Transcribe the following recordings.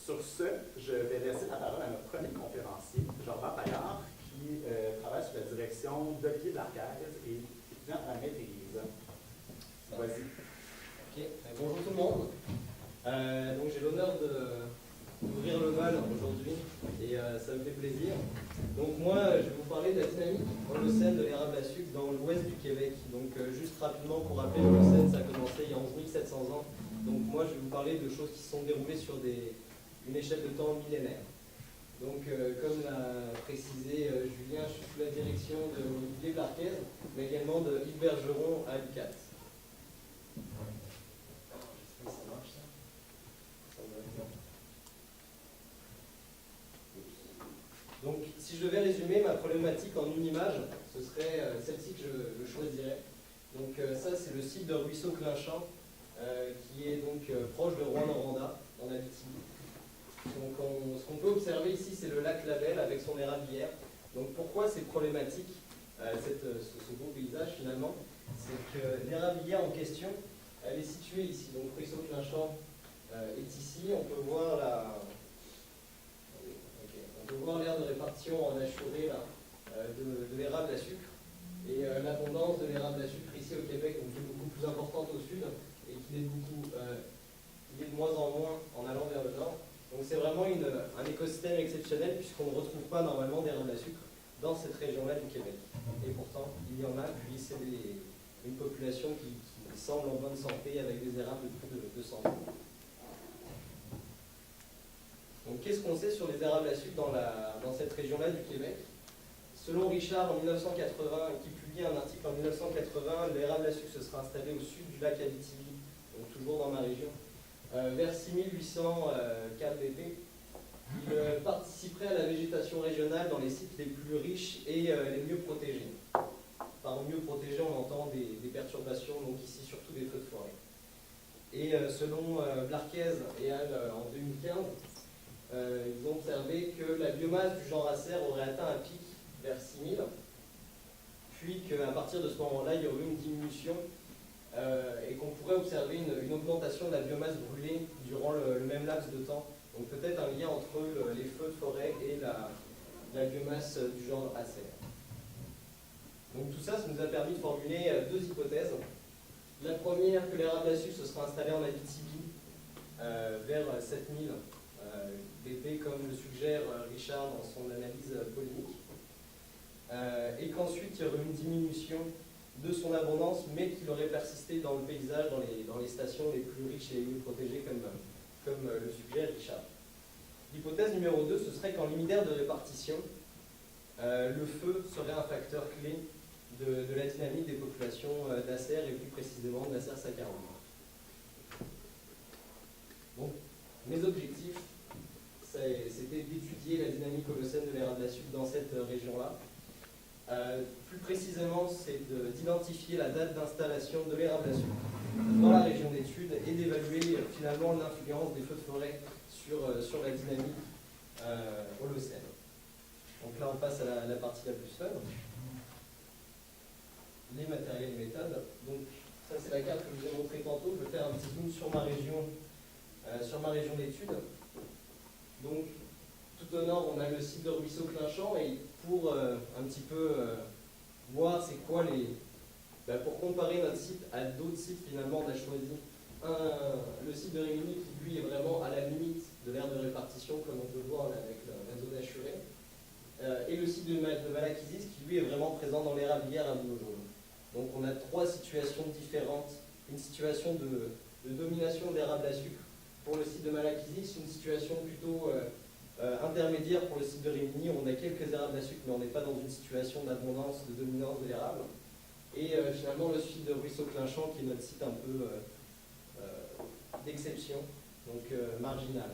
Sur ce, je vais laisser la parole à notre premier conférencier, Jordan Paillard, qui travaille sous la direction d'Olivier Blarquez et étudiant à la maîtrise. Vas-y. Ok, bonjour tout le monde. Donc j'ai l'honneur d'ouvrir le bal aujourd'hui et ça me fait plaisir. Donc moi je vais vous parler de la dynamique holocène de l'érable à sucre dans l'ouest du Québec. Donc juste rapidement pour rappeler, l'Holocène ça a commencé il y a 11 700 ans. Donc moi je vais vous parler de choses qui se sont déroulées sur une échelle de temps millénaire. Donc comme l'a précisé Julien, je suis sous la direction de Olivier Blarquez, mais également de Yves Bergeron à l'UQAT. Donc, si je devais résumer ma problématique en une image, ce serait celle-ci que je choisirais. Donc, ça, c'est le site de Ruisseau-Clinchamp, qui est donc proche de Rouyn-Noranda, en Abitibi. Donc, ce qu'on peut observer ici, c'est le lac Labelle avec son érablière. Donc, pourquoi c'est problématique, ce beau paysage finalement? C'est que l'érablière en question, elle est située ici. Donc, Ruisseau-Clinchamp est ici. On peut voir l'aire de répartition en achuré de l'érable à sucre et l'abondance de l'érable à sucre ici au Québec, donc, qui est beaucoup plus importante au sud et qui est de moins en moins en allant vers le nord. Donc c'est vraiment un écosystème exceptionnel puisqu'on ne retrouve pas normalement d'érable à sucre dans cette région-là du Québec. Et pourtant, il y en a, puis c'est une population qui semble en bonne santé avec des érables de plus de 100 ans. Donc qu'est-ce qu'on sait sur les érables à sucre dans cette région-là du Québec? Selon Richard, en 1980, qui publie un article en 1980, l'érable à sucre se sera installé au sud du lac Abitibi, donc toujours dans ma région, vers 6800 kbp. Il participerait à la végétation régionale dans les sites les plus riches et les mieux protégés. Par mieux protégés, on entend des perturbations, donc ici surtout des feux de forêt. Et selon Blarquez et Al en 2015, ils ont observé que la biomasse du genre Acer aurait atteint un pic vers 6000, puis qu'à partir de ce moment-là, il y aurait une diminution et qu'on pourrait observer une augmentation de la biomasse brûlée durant le même laps de temps. Donc peut-être un lien entre les feux de forêt et la biomasse du genre Acer. Donc tout ça, ça nous a permis de formuler deux hypothèses. La première, que l'érable à sucre se sera installé en Abitibi vers 7000 BP, comme le suggère Richard dans son analyse polémique, et qu'ensuite il y aurait une diminution de son abondance, mais qu'il aurait persisté dans le paysage, dans les stations les plus riches et les mieux protégées, comme le suggère Richard. L'hypothèse numéro 2, ce serait qu'en limitaire de répartition, le feu serait un facteur clé de la dynamique des populations d'Acer, et plus précisément de l'Acer saccharum. Bon, mes objectifs, c'était d'étudier la dynamique holocène de l'érable à sucre dans cette région-là. Plus précisément, c'est d'identifier la date d'installation de l'érable à sucre dans la région d'étude et d'évaluer finalement l'influence des feux de forêt sur la dynamique holocène. Donc là, on passe à la partie la plus fun. Les matériels et méthodes. Donc ça, c'est la carte que je vous ai montrée tantôt. Je vais faire un petit zoom sur ma région d'étude. Donc, tout au nord, on a le site de Ruisseau-Clinchamp, et pour un petit peu voir c'est quoi pour comparer notre site à d'autres sites, finalement, on a choisi le site de Rimini qui, lui, est vraiment à la limite de l'aire de répartition, comme on peut le voir là, avec la zone assurée, et le site de Malakizis qui, lui, est vraiment présent dans l'érablière à Boulogne. Donc, on a trois situations différentes. Une situation de domination d'érable à sucre pour le site de Malakizis, une situation plutôt intermédiaire pour le site de Rimini. On a quelques érables à sucre, mais on n'est pas dans une situation d'abondance, de dominance de l'érable. Et finalement, le site de Ruisseau-Clinchamp, qui est notre site un peu d'exception, donc marginal.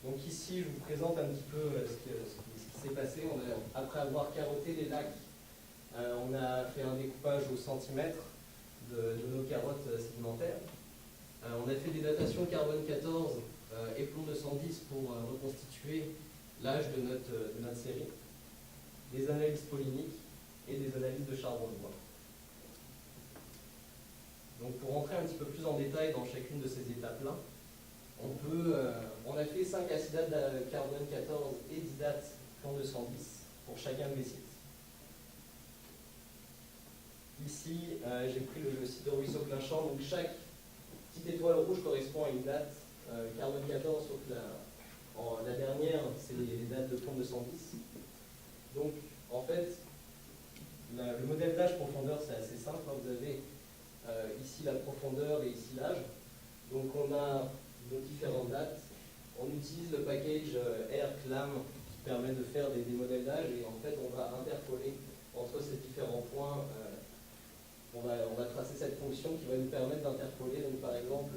Donc ici, je vous présente un petit peu ce qui s'est passé. Après avoir carotté les lacs, on a fait un découpage au centimètre de nos carottes sédimentaires. On a fait des datations carbone 14 et plomb 210 pour reconstituer l'âge de notre série, des analyses polyniques et des analyses de charbon de bois. Donc pour rentrer un petit peu plus en détail dans chacune de ces étapes-là, on a fait 5 acidates de carbone 14 et 10 dates plan 210 pour chacun des sites. Ici, j'ai pris le site de Ruisseau-Clinchamp, donc chaque petite étoile rouge correspond à une date carbone 14, sauf la dernière, c'est les dates de plan 210. Donc, en fait, le modèle d'âge profondeur, c'est assez simple. Vous avez ici la profondeur et ici l'âge. Donc, on a nos différentes dates. On utilise le package R-CLAM qui permet de faire des modèles d'âge et en fait, on va interpoler entre ces différents points. On va tracer cette fonction qui va nous permettre d'interpoler. Donc, par exemple,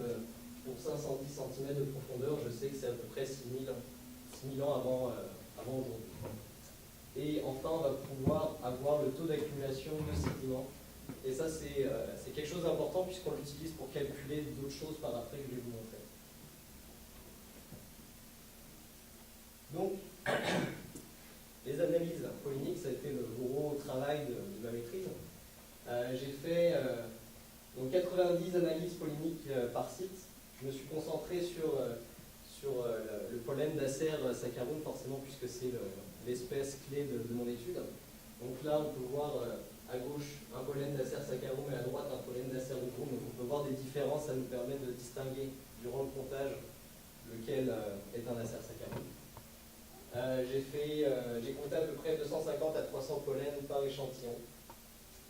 pour 510 cm de profondeur, je sais que c'est à peu près 6000 ans avant aujourd'hui. Et enfin, on va pouvoir avoir le taux d'accumulation de sédiments. Et ça, c'est quelque chose d'important puisqu'on l'utilise pour calculer d'autres choses par après que je vais vous montrer. Donc, les analyses polyniques, ça a été le gros travail de ma maîtrise. J'ai fait donc 90 analyses polyniques par site. Je me suis concentré sur le pollen d'Acer saccharum, forcément, puisque c'est l'espèce clé de mon étude. Donc là, on peut voir à gauche un pollen d'Acer saccharum et à droite un pollen d'Acer rubrum. Donc on peut voir des différences, ça nous permet de distinguer durant le comptage lequel est un Acer saccharum. J'ai compté à peu près 250 à 300 pollens par échantillon.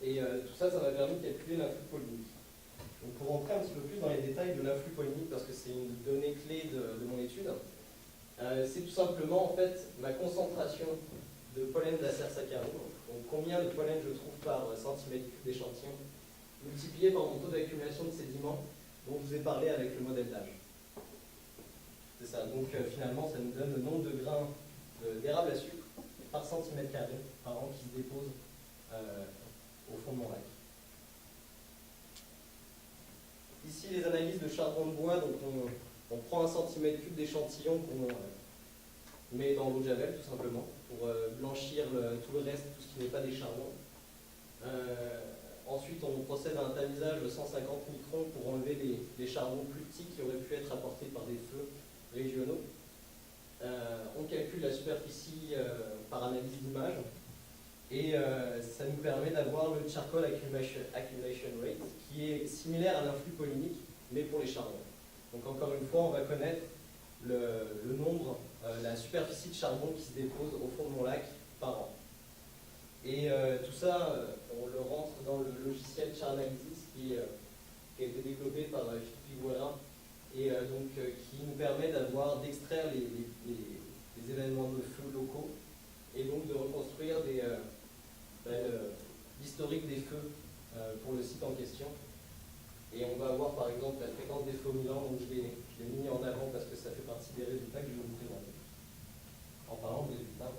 Et tout ça, ça m'a permis de calculer l'influx pollinique. Donc pour rentrer un petit peu plus dans les détails de l'influx pollinique, parce que c'est une donnée clé de mon étude, c'est tout simplement en fait ma concentration de pollen d'Acer saccharum, donc combien de pollen je trouve par centimètre cube d'échantillon, multiplié par mon taux d'accumulation de sédiments dont je vous ai parlé avec le modèle d'âge. C'est ça, donc finalement ça nous donne le nombre de grains d'érable à sucre par centimètre carré par an qui se déposent au fond de mon lac. Ici, les analyses de charbon de bois, donc on prend un centimètre cube d'échantillon qu'on met dans l'eau de javel, tout simplement, pour blanchir tout le reste, tout ce qui n'est pas des charbons. Ensuite, on procède à un tamisage de 150 microns pour enlever les charbons plus petits qui auraient pu être apportés par des feux régionaux. On calcule la superficie par analyse d'image. Et ça nous permet d'avoir le charcoal accumulation rate, qui est similaire à l'influx pollinique, mais pour les charbons. Donc encore une fois, on va connaître le nombre, la superficie de charbon qui se dépose au fond de mon lac par an. Et tout ça, on le rentre dans le logiciel Charanalysis qui a été développé par Philippe Viguera et qui nous permet d'extraire les événements de feu locaux et donc de reconstruire l'historique des feux pour le site en question. Et on va avoir par exemple la fréquence des feux au Milan, donc je l'ai mis en avant parce que ça fait partie des résultats que je vais vous présenter. En parlant des résultats.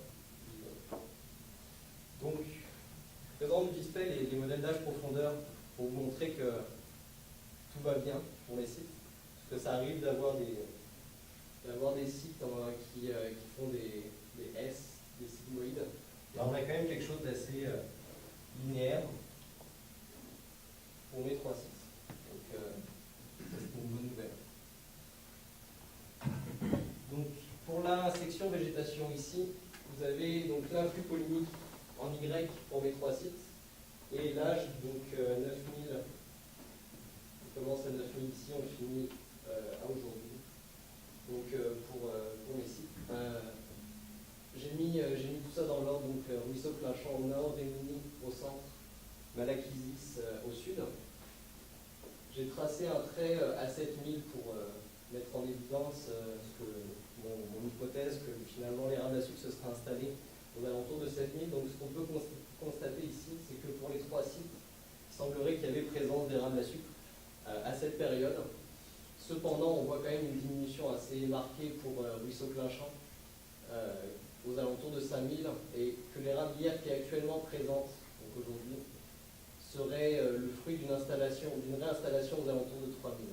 Donc, je présente vite fait les modèles d'âge profondeur pour vous montrer que tout va bien pour les sites. Parce que ça arrive d'avoir des sites qui font des S, des sigmoïdes. Alors, on a quand même quelque chose d'assez linéaire pour mes 3 sites. Donc, c'est une bonne nouvelle. Donc, pour la section végétation ici, vous avez donc l'influx pollinique en Y pour mes 3 sites et l'âge, donc 9000. On commence à 9000 ici, on finit à aujourd'hui. Donc, pour mes sites. J'ai mis tout ça dans l'ordre, donc Ruisseau-Clinchamp au nord, Rimini au centre, Malaquisis au sud. J'ai tracé un trait à 7000 pour mettre en évidence mon hypothèse que finalement l'érable à sucre se serait installé aux alentours de 7000. Donc ce qu'on peut constater ici, c'est que pour les 3 sites, il semblerait qu'il y avait présence d'érable à sucre à cette période. Cependant, on voit quand même une diminution assez marquée pour Ruisseau-Clinchamp aux alentours de 5000 et que l'érable hier qui est actuellement présente donc aujourd'hui serait le fruit d'une réinstallation aux alentours de 3000.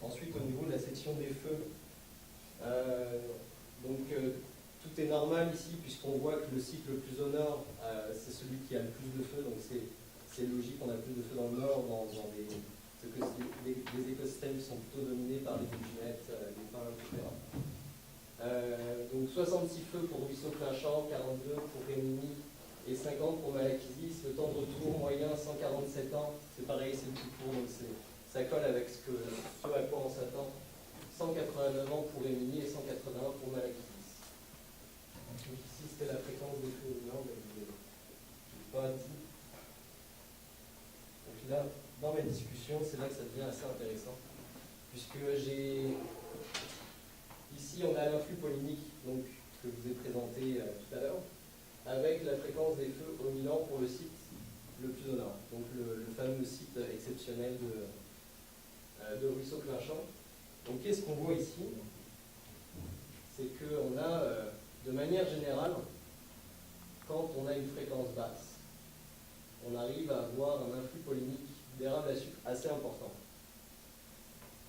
Ensuite, au niveau de la section des feux, tout tout est normal ici, puisqu'on voit que le cycle le plus au nord, c'est celui qui a le plus de feu, donc c'est logique, on a plus de feu dans le nord, dans des écosystèmes qui sont plutôt dominés par les buginettes, les pins, etc. Donc 66 feux pour Ruisseau-Clinchamp, 42 pour Rémini et 50 pour Malaquisis. Le temps de retour moyen 147 ans, c'est pareil, c'est le plus court, donc ça colle avec ce à quoi on s'attend. 189 ans pour Rémini et 181 pour Malaquisis. Donc ici c'était la fréquence des feux au nord, mais je n'ai pas dit. Donc là, dans mes discussions, c'est là que ça devient assez intéressant, puisque ici on a l'influx polynique donc, que je vous ai présenté tout à l'heure, avec la fréquence des feux au Milan pour le site le plus au nord, donc le fameux site exceptionnel de Ruisseau-Clinchamp. Donc qu'est-ce qu'on voit ici? C'est qu'on a, de manière générale, quand on a une fréquence basse, on arrive à avoir un influx polynique d'érable à sucre assez important.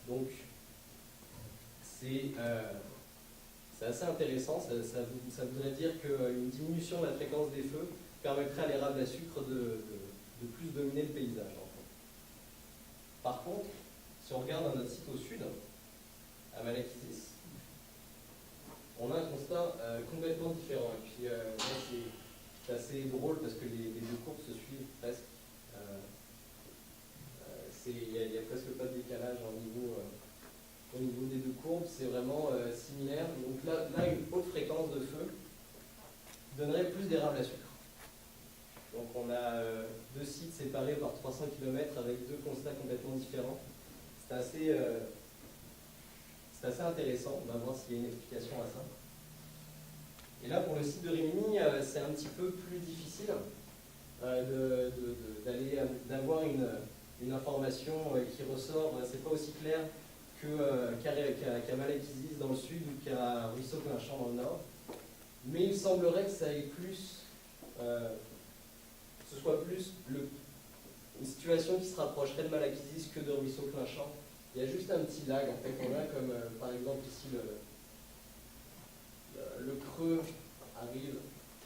Donc, c'est assez intéressant, ça voudrait dire qu'une diminution de la fréquence des feux permettrait à l'érable à sucre de plus dominer le paysage. En fait. Par contre, si on regarde un autre site au sud, à Malaquisis, on a un constat complètement différent. Et puis là, c'est assez drôle parce que les deux courbes se suivent presque. Il n'y a presque pas de décalage au niveau des deux courbes, c'est vraiment similaire. Donc là, une haute fréquence de feu donnerait plus d'érable à sucre. Donc on a deux sites séparés par 300 km avec deux constats complètement différents. C'est assez intéressant, on va voir s'il y a une explication à ça. Et là, pour le site de Rimini, c'est un petit peu plus difficile d'avoir une information qui ressort. C'est pas aussi clair qu'à Malaquisis dans le sud ou qu'à Ruisseau-Clinchamp dans le nord. Mais il semblerait que ça ait plus, ce soit plus une situation qui se rapprocherait de Malaquisis que de Ruisseau-Clinchamp. Il y a juste un petit lag, en fait. On a comme, par exemple, ici, le creux arrive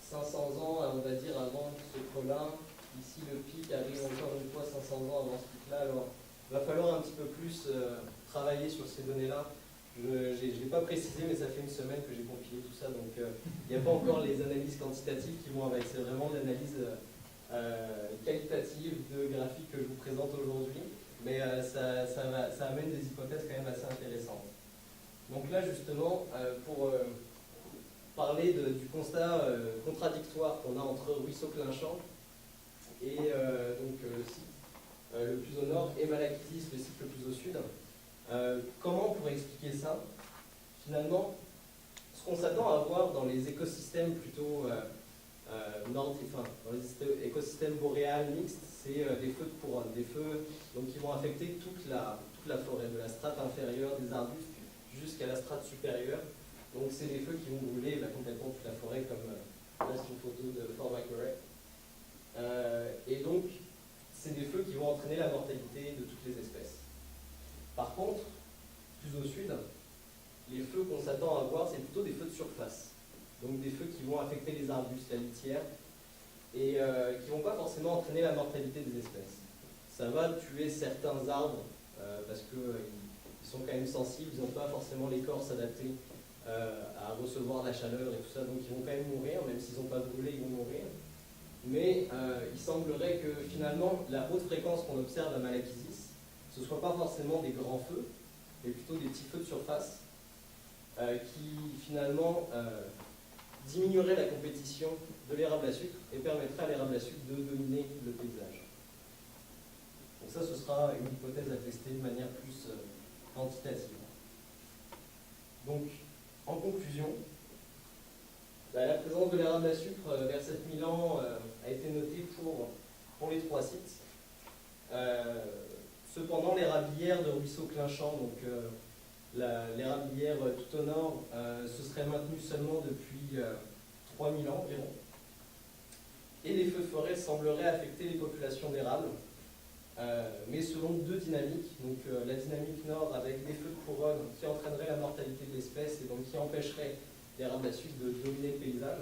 500 ans, on va dire, avant ce creux-là. Ici, le pic arrive encore une fois 500 ans avant ce pic-là. Alors, il va falloir un petit peu plus travailler sur ces données-là. Je ne l'ai pas précisé, mais ça fait une semaine que j'ai compilé tout ça, donc il n'y a pas encore les analyses quantitatives qui vont avec. C'est vraiment l'analyse qualitative de graphiques que je vous présente aujourd'hui, mais ça amène des hypothèses quand même assez intéressantes. Donc là, justement, pour parler du constat contradictoire qu'on a entre Ruisseau-Clinchamp et donc le site le plus au nord et Malaquisis, le site le plus au sud. Comment on pourrait expliquer ça? Finalement, ce qu'on s'attend à voir dans les écosystèmes plutôt dans les écosystèmes boréales mixtes, c'est des feux de couronne, des feux donc, qui vont affecter toute la forêt, de la strate inférieure des arbustes jusqu'à la strate supérieure. Donc c'est des feux qui vont brûler complètement toute la forêt, comme là c'est une photo de Fort McMurray. Et donc, c'est des feux qui vont entraîner la mortalité de toutes les espèces. Par contre, plus au sud, les feux qu'on s'attend à voir, c'est plutôt des feux de surface. Donc des feux qui vont affecter les arbustes, la litière, et qui ne vont pas forcément entraîner la mortalité des espèces. Ça va tuer certains arbres, parce qu'ils sont quand même sensibles, ils n'ont pas forcément l'écorce adaptée à recevoir la chaleur et tout ça, donc ils vont quand même mourir, même s'ils n'ont pas brûlé, ils vont mourir. Mais il semblerait que finalement, la haute fréquence qu'on observe à Malaquisis, ce ne soit pas forcément des grands feux, mais plutôt des petits feux de surface, qui finalement diminueraient la compétition de l'érable à sucre et permettraient à l'érable à sucre de dominer le paysage. Donc ça, ce sera une hypothèse à tester de manière plus quantitative. Donc, en conclusion, la présence de l'érable à sucre vers 7000 ans a été notée pour les trois sites. Cependant, l'érablière de Ruisseau-Clinchamp, donc l'érablière tout au nord, se serait maintenue seulement depuis 3000 ans environ. Et les feux de forêt sembleraient affecter les populations d'érables, mais selon deux dynamiques. Donc la dynamique nord avec des feux de couronne qui entraîneraient la mortalité de l'espèce et donc qui empêcherait d'érable à sucre de dominer le paysage.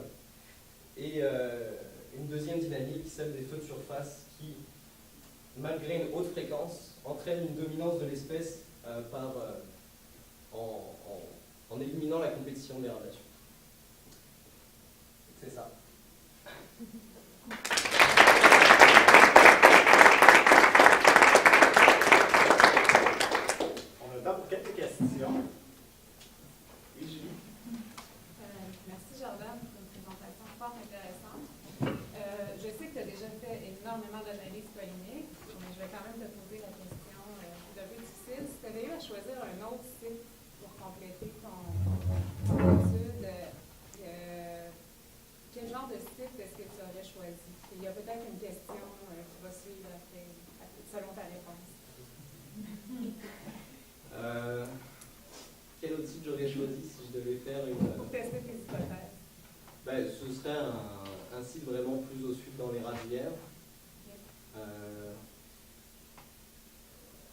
Et une deuxième dynamique, celle des feux de surface qui, malgré une haute fréquence, entraîne une dominance de l'espèce en éliminant la compétition de l'érable à sucre. C'est ça. On a le temps pour quelques questions. Oui, Julie? Merci Jordan pour une présentation fort intéressante. Je sais que tu as déjà fait énormément d'analyses polémiques, mais je vais quand même te poser la question un peu difficile. Si tu avais eu à choisir un autre site pour compléter ton étude, quel genre de site est-ce que tu aurais choisi? Il y a peut-être une question qui va suivre après, selon ta réponse. Quel autre site j'aurais choisi si je devais faire une... Pour tester tes hypothèses. Ce serait un site vraiment plus au sud dans les Rasières.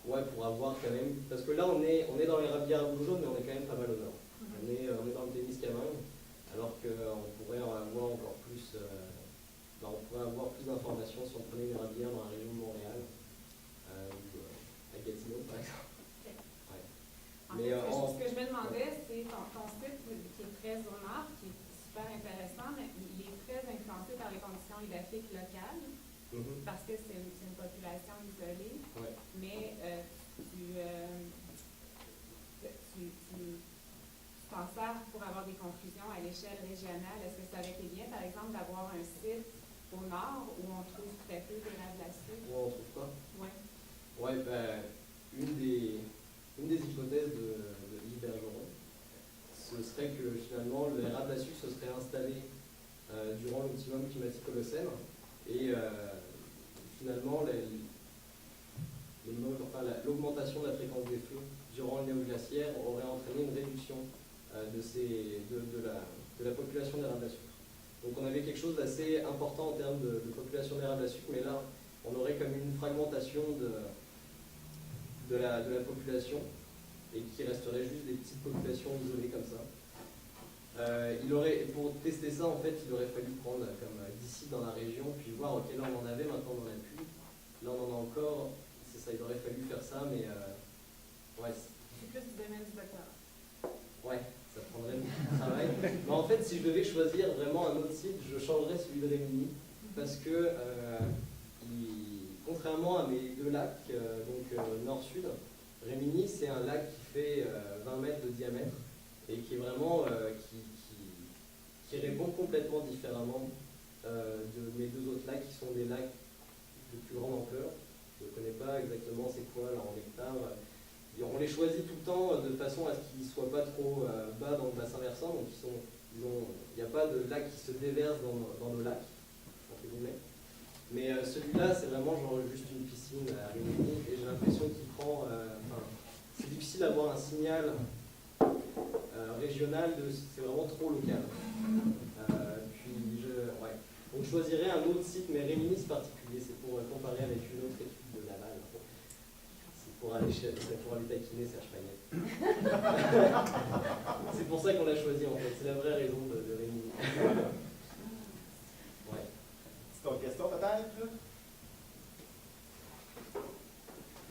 Ouais, pour avoir quand même... Parce que là, on est dans les Rabières à Blue-Jaune, mais on est quand même pas mal au nord. On est dans le Témiscamingue, alors qu'on pourrait en avoir encore plus... on pourrait avoir plus d'informations si on prenait les Rabières dans la région de Montréal, ou à Gatineau, par exemple. En fait, ce que je me demandais, c'est ton site qui est très au nord, qui est super intéressant, mais il est très influencé par les conditions hydriques locales, parce que c'est une population isolée, mais tu t'en sers pour avoir des conclusions à l'échelle régionale. Est-ce que ça aurait été bien, par exemple, d'avoir un site au nord où on trouve très peu d'érable à sucre? Où on trouve pas? Oui. Ouais, une des hypothèses de Yves Bergeron, ce serait que finalement l'érable à sucre se serait installé durant l'optimum climatique holocène et finalement l'augmentation de la fréquence des feux durant le néoglaciaire aurait entraîné une réduction de la population d'érable à sucre. Donc on avait quelque chose d'assez important en termes de population d'érable à sucre, mais là on aurait comme une fragmentation de la population et qui resterait juste des petites populations isolées comme ça. Pour tester ça, en fait, il aurait fallu prendre comme 10 sites dans la région, puis voir, ok, là on en avait, maintenant on n'en a plus, là on en a encore, c'est ça, il aurait fallu faire ça, mais ouais. C'est plus du domaine du doctorat. Ouais, ça prendrait beaucoup de travail. Mais en fait, si je devais choisir vraiment un autre site, je changerais celui de Rimini, parce que contrairement à mes deux lacs, nord-sud, Rimini c'est un lac qui fait 20 mètres de diamètre et qui est vraiment qui répond complètement différemment de mes deux autres lacs qui sont des lacs de plus grande ampleur. Je ne connais pas exactement c'est quoi là en hectares. Et on les choisit tout le temps de façon à ce qu'ils ne soient pas trop bas dans le bassin versant, donc il n'y a pas de lac qui se déverse dans nos lacs, entre guillemets. Mais celui-là, c'est vraiment genre juste une piscine à Rimini, et j'ai l'impression qu'il prend... c'est difficile d'avoir un signal régional, c'est vraiment trop local. Donc je choisirais un autre site, mais Rimini c'est particulier, c'est pour comparer avec une autre étude de Laval. C'est pour aller taquiner Serge Pagnette. C'est pour ça qu'on l'a choisi en fait, c'est la vraie raison de Rimini. Ouais. C'est ton question peut-être?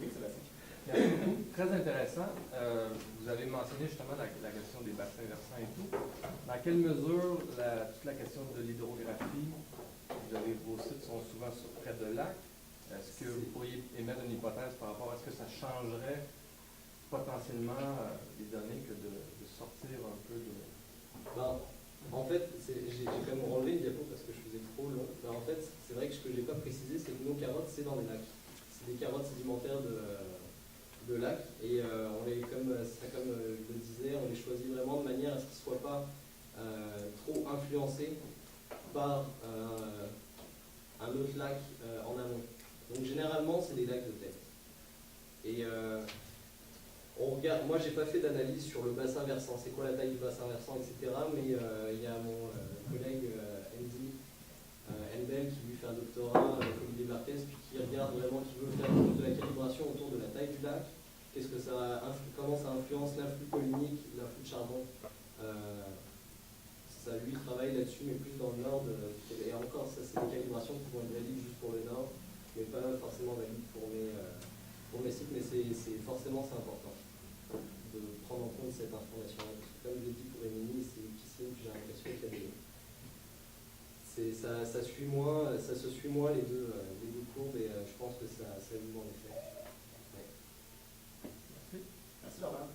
Oui, Sébastien. Merci beaucoup. Très intéressant. Vous avez mentionné justement la question des bassins versants et tout. Dans quelle mesure toute la question de l'hydrographie, vos sites sont souvent près de lacs. Est-ce que vous pourriez émettre une hypothèse par rapport à ce que ça changerait potentiellement les données que de sortir un peu de... En fait, j'ai quand même relevé une diapo parce que je faisais trop long. En fait, c'est vrai que ce que je n'ai pas précisé, c'est que nos carottes, c'est dans les lacs. C'est des carottes sédimentaires de lacs. Et comme je le disais, on les choisit vraiment de manière à ce qu'ils ne soient pas trop influencés par un autre lac en amont. Donc généralement, c'est des lacs de tête. Et on regarde, moi, j'ai pas fait d'analyse sur le bassin versant, c'est quoi la taille du bassin versant, etc. Mais il y a mon collègue Andy Enbel qui lui fait un doctorat avec Olivier Marquez, puis qui regarde vraiment, qui veut faire de la calibration autour de la taille du lac, comment ça influence l'influx collinique, l'influx de charbon ça, lui travaille là-dessus, mais plus dans le nord du Québec. Et encore, ça c'est des calibrations qui vont être valides juste pour le nord, mais pas forcément valides pour mes sites, mais forcément c'est important de prendre en compte cette information-là. Parce que comme je l'ai dit pour Émilie, c'est difficile, j'ai l'impression qu'il y a ça se suit moins les deux courbes, et je pense que ça joue en effet. Ouais. Merci Jordan.